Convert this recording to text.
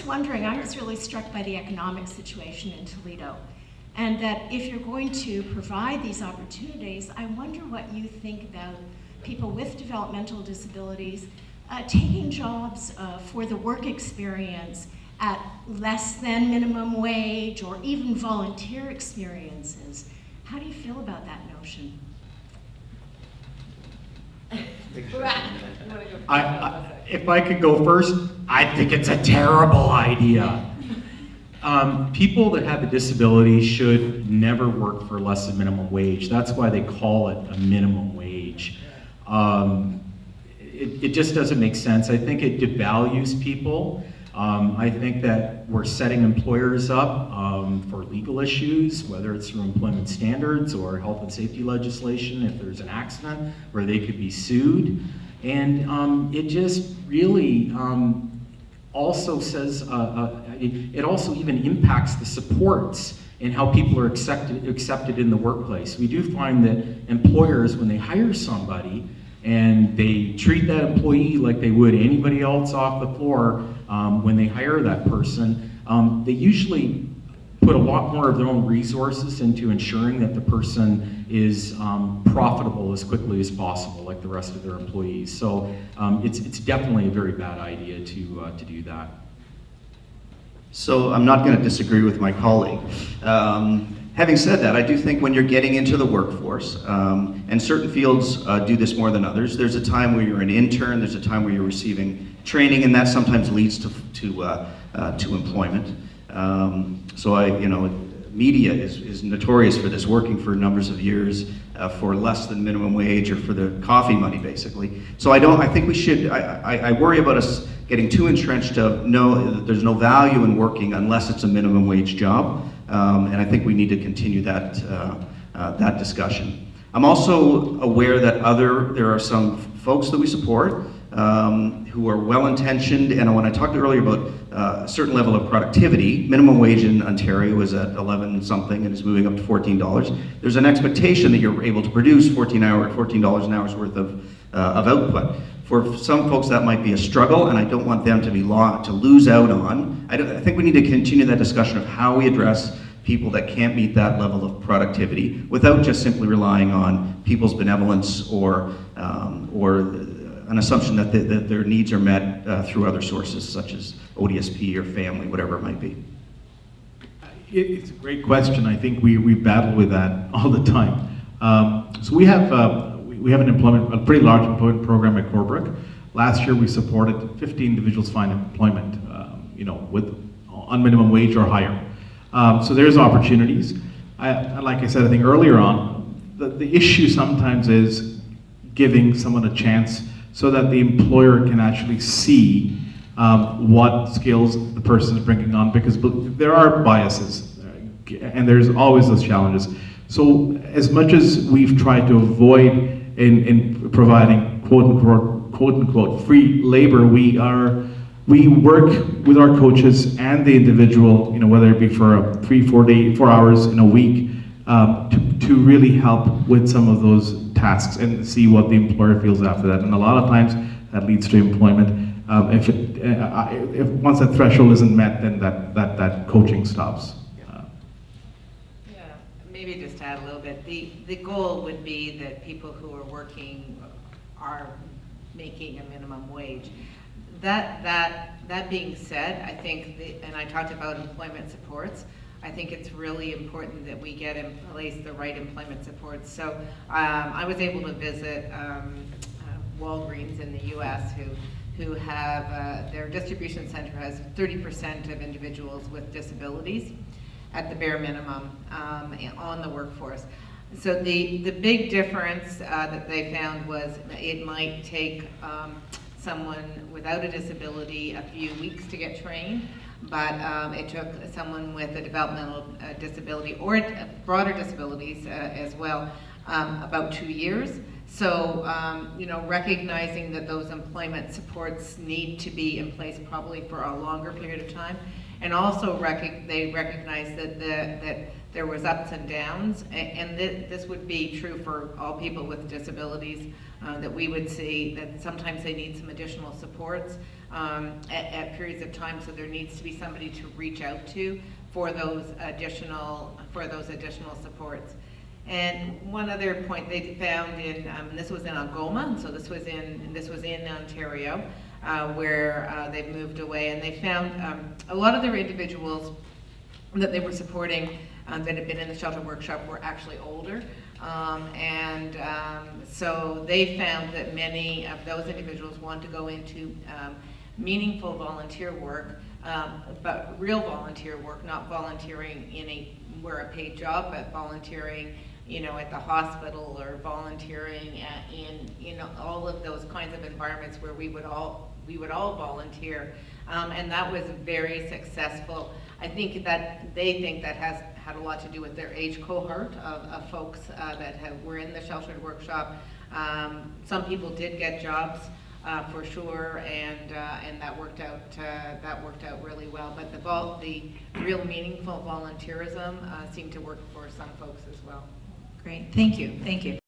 wondering, I was really struck by the economic situation in Toledo, and that if you're going to provide these opportunities, I wonder what you think about people with developmental disabilities taking jobs for the work experience at less than minimum wage or even volunteer experiences. How do you feel about that notion? If I could go first, I think it's a terrible idea. People that have a disability should never work for less than minimum wage. That's why they call it a minimum wage. It just doesn't make sense. I think it devalues people. I think that we're setting employers up for legal issues, whether it's through employment standards or health and safety legislation, if there's an accident where they could be sued. And it just really also says, it also even impacts the supports and how people are accepted in the workplace. We do find that employers, when they hire somebody, and they treat that employee like they would anybody else off the floor, when they hire that person, they usually put a lot more of their own resources into ensuring that the person is profitable as quickly as possible, like the rest of their employees. So it's definitely a very bad idea to do that. So I'm not going to disagree with my colleague. Having said that, I do think when you're getting into the workforce, and certain fields do this more than others, there's a time where you're an intern, there's a time where you're receiving training, and that sometimes leads to employment. So media is notorious for this, working for numbers of years for less than minimum wage or for the coffee money, basically. So I think we should, I worry about us getting too entrenched of there's no value in working unless it's a minimum wage job. And I think we need to continue that discussion. I'm also aware that there are some folks that we support who are well-intentioned, and when I talked earlier about a certain level of productivity, minimum wage in Ontario is at 11 something and is moving up to $14. There's an expectation that you're able to produce $14 an hour's worth of output. For some folks that might be a struggle, and I don't want them to lose out on. I think we need to continue that discussion of how we address people that can't meet that level of productivity without just simply relying on people's benevolence or an assumption that their needs are met through other sources such as ODSP or family, whatever it might be. It's a great question. I think we battle with that all the time. So we have a pretty large employment program at Corbrook. Last year we supported 50 individuals find employment, on minimum wage or higher. So there's opportunities. Like I said, I think earlier on, the issue sometimes is giving someone a chance so that the employer can actually see what skills the person is bringing on, because there are biases and there's always those challenges. So as much as we've tried to avoid in providing quote unquote free labor, we work with our coaches and the individual, whether it be for 4 hours in a week, to really help with some of those tasks and see what the employer feels after that. And a lot of times that leads to employment. If once that threshold isn't met, then that coaching stops. Maybe just to add a little bit, the goal would be that people who are working are making a minimum wage. That being said, I think, and I talked about employment supports, I think it's really important that we get in place the right employment supports. So I was able to visit Walgreens in the US who have, their distribution center has 30% of individuals with disabilities at the bare minimum on the workforce. So the big difference that they found was it might take someone without a disability a few weeks to get trained, but it took someone with a developmental disability or broader disabilities as well about 2 years. So, recognizing that those employment supports need to be in place probably for a longer period of time. And also they recognize that there was ups and downs, and this would be true for all people with disabilities, that we would see that sometimes they need some additional supports at periods of time, so there needs to be somebody to reach out to for those additional supports. And one other point they found in, this was in Algoma, so this was in Ontario, where they've moved away, and they found a lot of their individuals that they were supporting that had been in the shelter workshop were actually older. So they found that many of those individuals want to go into meaningful volunteer work, but real volunteer work, not volunteering where a paid job, but volunteering, at the hospital, or volunteering in all of those kinds of environments where we would all volunteer, and that was very successful. I think that they think that has had a lot to do with their age cohort of folks that were in the sheltered workshop. Some people did get jobs for sure, and that worked out really well. But the real meaningful volunteerism seemed to work for some folks as well. Great, thank you, thank you.